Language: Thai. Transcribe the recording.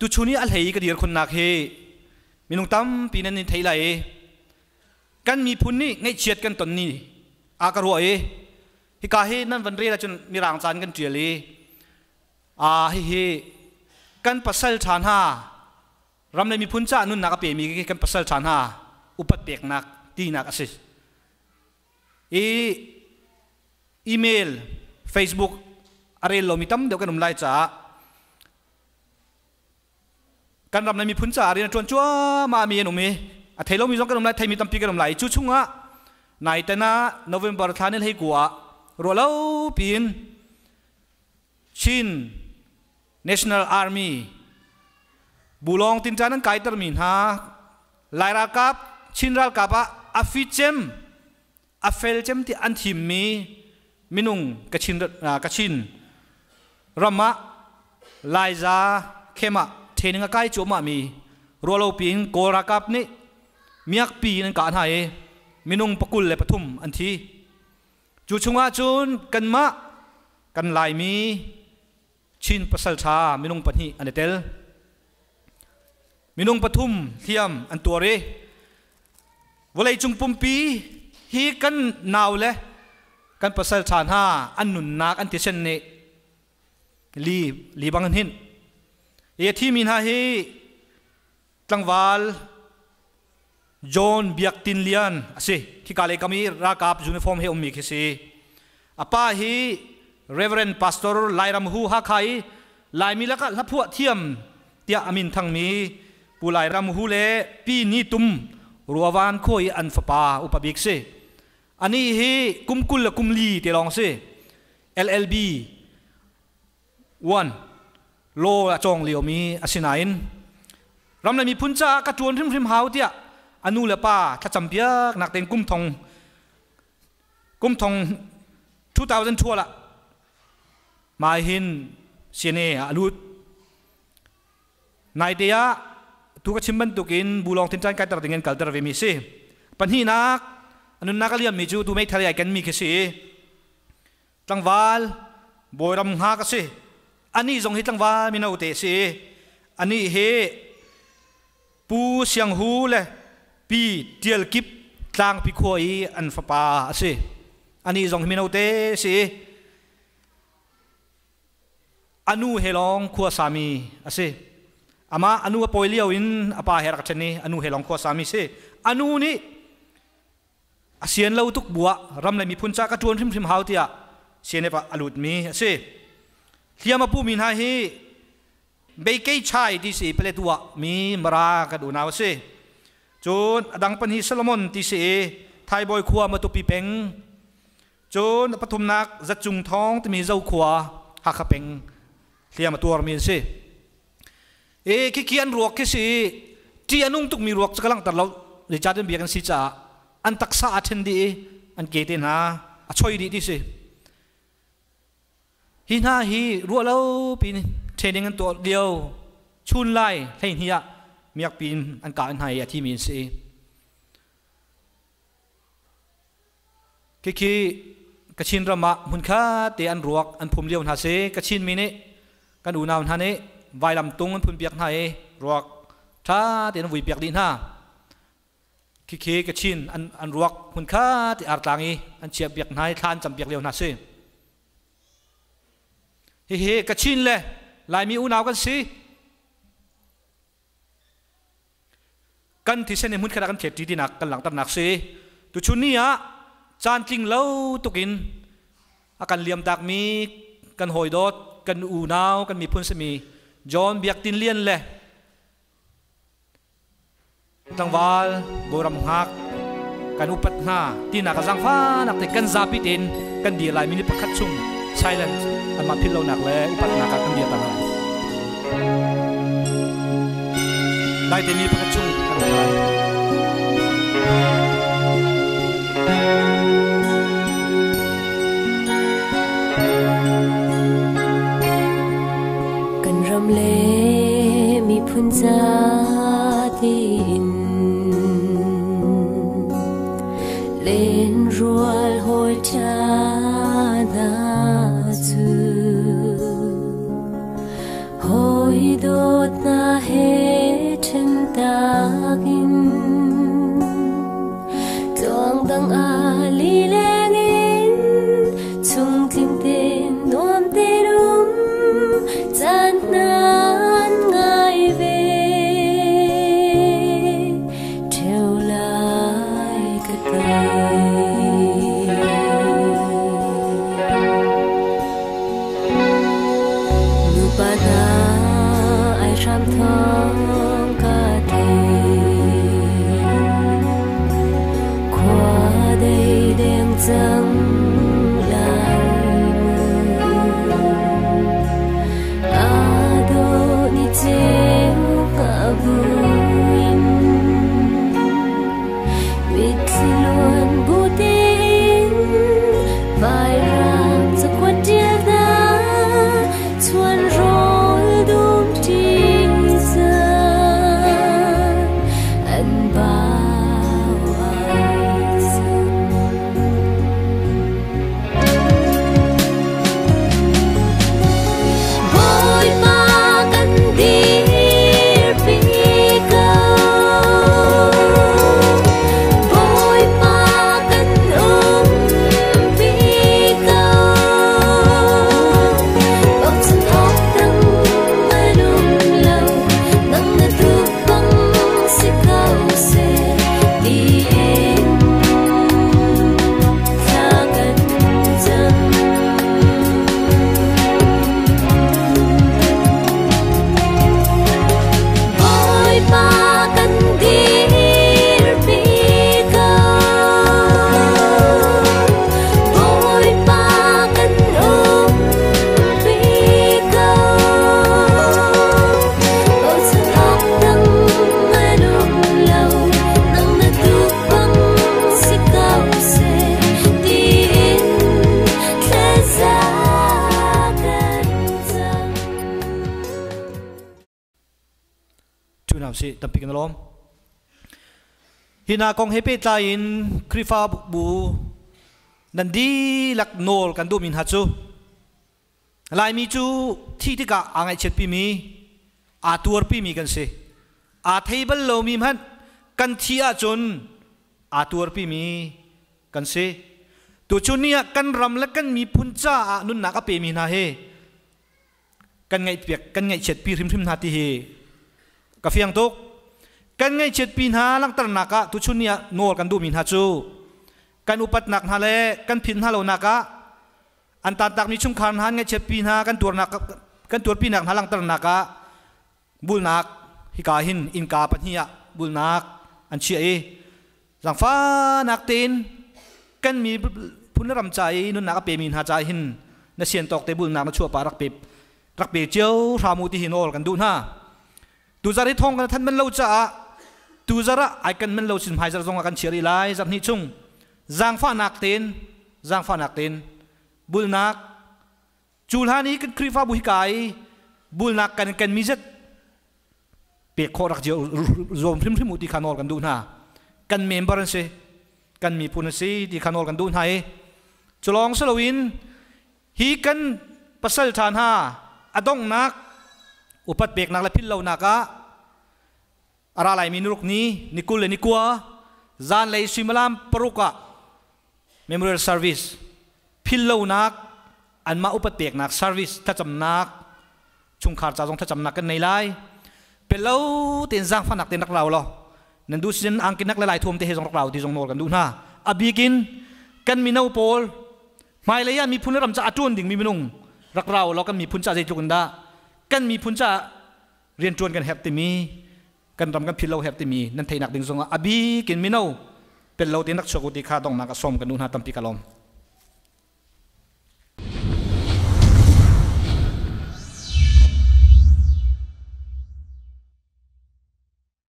ตุชุนี้อะไรก็ดีคนนักเฮมีนุ่งตั้มปีนั้นนี่ไทยไรกันมีพุ่นนี่ไงเฉียดกันตอนนี้อากระรวยฮิกาเฮนั่นวันเรียจนมีรางจานกันเจียลีเฮกันปัสสัลชานฮารำเลยมีพุ่นจ้านุ่นนักเปียมีกันปัสสัลชานฮาอุปเปกนักตีนักสิอีเมล Facebook อะไรเรามีตั้มเดี๋ยวกันนุ่มไล่จ้ากันรำเลยมีพุ่นจ้าอะไรนะจวนจัวมามีนุ่มมีไทยเรามีสองกันนุ่มไล่ไทยมีตั้มปีกันนุ่มไล่จู่ชุ่งอ่ะในแต่น่ะโนเวมเบอร์ท่านนี่ให้กัวรัวเล่าปีนชิน National Army บุลองตินจานันไกตร์มินฮะไลรากับชินรัลกับอาฟิเจมอาเฟลเจมที่อันทิมมีมินุงกชินรัมมะไลซาเคมะเทนิงกายจูมามีรัวเล่าปีนโกรากับนี่มีอักปีนันการให้มินุงปกุลเลปทุมอันทีจู่ชงอาจุนกันมะกันลายมีชินปัสสัลชามินุงปนีอันเดลมินุงปทุมเทียมอันตัวเรวลัยจุงปุ่มปีฮีกันนาวเลกันปัสสัลชาหาอันนุนนักอันที่เช่นนี้ลีบังหินที่มินหาฮีตั้งวาลจอห์นเบียกตินเลียนสิที่กาเลกามีรักกับยูนิฟอร์มเฮอุมิคิสิอาป้าฮีเรเวอเรนต์พาสตอร์ไลรัมฮูฮักไฮไลมีแล้วก็ลับพวกเทียมเตียอามินทั้งมีปูไลรัมฮูเลปีนีตุมรัววานโคยอันฟปาอุปบิกสิอันนี้ฮีกุมกุลและกุมลีเตลองสิ LLB 1โลจองเลียวมีอาศินัยน์รำเลยมีพุ่นจ้ากระจวนริมหาวเตียอนุเลป้าถ้าจำเปียกนักเต็งกุมทอง2000ชั่วละมาหินเสียเนอนุนายเดียทุกชิมบันตุกินบุลองทิ้งใจการตัดเงินกัลตระเวมิสิปัญหานักอนุนักเลียมมีจูดูไม่ทะเลกันมีคิสิตั้งวาลบอยรำหากสิอันนี้ทรงฮิตั้งวาลมีนาอุเตสิอันนี้เฮปูเสียงหูเลยปีเทียลกิบกลางพิโคอีอันฟปาสิอันนี้ทรงมีนาอุเตสิอนุเฮลองขัวสามีสิอามาอนุปอยเลียวอินอปาเฮรักชนีอนุเฮลองขัวสามีสิอนุนี้เสียนเล่าทุกบัวรำเลยมีพุ่นจากระจวนริมหาวเตียเสียนในปะอลุดมีสิเทียมาปูมินหาฮีเบเกย์ชายที่สิเปเลตัวมีมรากระดูนาวสิจนดังปัญหาซาโลมอนที่สิไทยบอยขัวมาตุปีเป็งจนปฐุมนักจัดจุงท้องที่มีเจ้าขัวหักเป็งเทียมาตัวมีสิขี้เกียนรวกขี้สิที่อนุงตุกมีรวกจะกำลังตัดเราเดี๋ยวจะเดินเบียกันสิจ่าอันตักษาเชนดีอันเกตินะช่วยดีที่สิฮินาฮีรัวเล่าปีนเทนกันตัวเดียวชุนไล่ให้เฮียมีอักปีนอันการอันไหนที่มีสิขี้กระชินรำมะมุนค่าเตอันรวกอันพุ่มเดียวหาเสกระชินมีนี่กันดูนาวหานี่ไวลำตุงอันพุ่มเปียกไหนรวกท่าเตอันวิเปียกดินห้าขี้กระชินอันรวกมุนค่าเตอาร์ตังอีอันเชียบเปียกไหนทานจำเปียกเดียวหาเสเฮ้กระชินเลยลายมีอุณาวกันสิกันที่เส้นในมุนขนาดกันเข็ดที่นักกันหลังตัดหนักสิตัวชุนนี้อะจานจริงเล่าตุกินอาการเลี่ยมดักมีกันหอยดอดกันอูนาวกันมีพุ่นสมีจอนเบียกตินเลียนเลยตั้งวาลโบรำหักกันอุปัตหาที่นักสังฟ้านักแต่กันซาปิตินกันดีลายมินิพักคัดชุ่มsilence อันมาพิลเราหนักเลยอุปัตนาการกันเดียร์ต่างหากได้แต่นี้พักคัดชุ่มกันเลยกันรำเลมีพุ่นจาดินเล่นรัวหอยชานาจูหอยโดดนา thong ca thề qua đây đêm trắng lại ado ni treo cả buin biết luôn bu tin vai ram cho quát chia đá chuan rồi đúng chỉ giờ anh bao ai dừng vội mà cần đi vì câu vội mà cần vì câu bỗng dưng hót đắng mơ nung lâu nắng đã thu băng sẽ câu sẽ đi em xa gần dần vội mà cần đi vì câu vội mà cần vì câu bỗng dưng hót đắng mơ nung lâu nắng đã thu băng sẽ câu sẽ đi em xa gần dần chu nào si tam pikin lom hina kong hepe ta in krifa bu nandi lak nol kan du min hachu lai mi chu thi ti ka angai chet pi mi a tur pi mi kan se a theible lo mi man kan thia chun a tur pi mi kan se tu chunia kan ram la kan mi puncha a nun na ka pe mi na he kan ngai piak kan ngai chet pi rim rim na ti he ka fiang tok kan ngai chet pi na lang tar na ka tu chunia nol kan du min ha chu kan upat nak na le kan phin ha lo na ka an ta tak mi chung khan han ngai chet pi na kan tur nak kan tur pi nak na lang tar na ka bul nak hi ka hin in ka pan hiya bul nak an chi e jang fa nak tin kan mi phun ram chai nun nak pe min ha chai hin na sian tok te bul nak na chua pa rak pe chiao ramu ti hin ol kan du na tu zari thong kan than men lo cha tu zara ai kan men lo sin hai zar zong kan chiri lai zam ni chung zang fa nak tin bul nak chul hani kan krifa bu hi kai bul nak kan mi zet pe kho rak je zom phim phim uti khanol kan du na kan member se kan mi pun se ti khanol kan du na e cholong salowin hi kan pasal than ha adong nak upat pek nak la phil lo naka ara lai minuruk ni nikul le nikwa zan lei simalam paruka memorial service phil lo nak an ma upat pek nak service ta cham nak chung khar cha jong ta cham nak kan nei lai pelo ten zang fanak ten nak law lo nan du sin ang kinak la lai thum te he jong law ti jong nol kan du na abikin kan mi no pol mai le ya mi phun ram cha atun ding mi minung rak raw lo kan mi phun cha je chukun da kan mi phun cha rian chuan kan hep ti mi kan ram kan phil lo hep ti mi nan thei nak ding zonga abi kin mi no pel lo te nak choku ti kha dong na ka som kan nu na tam pi kalom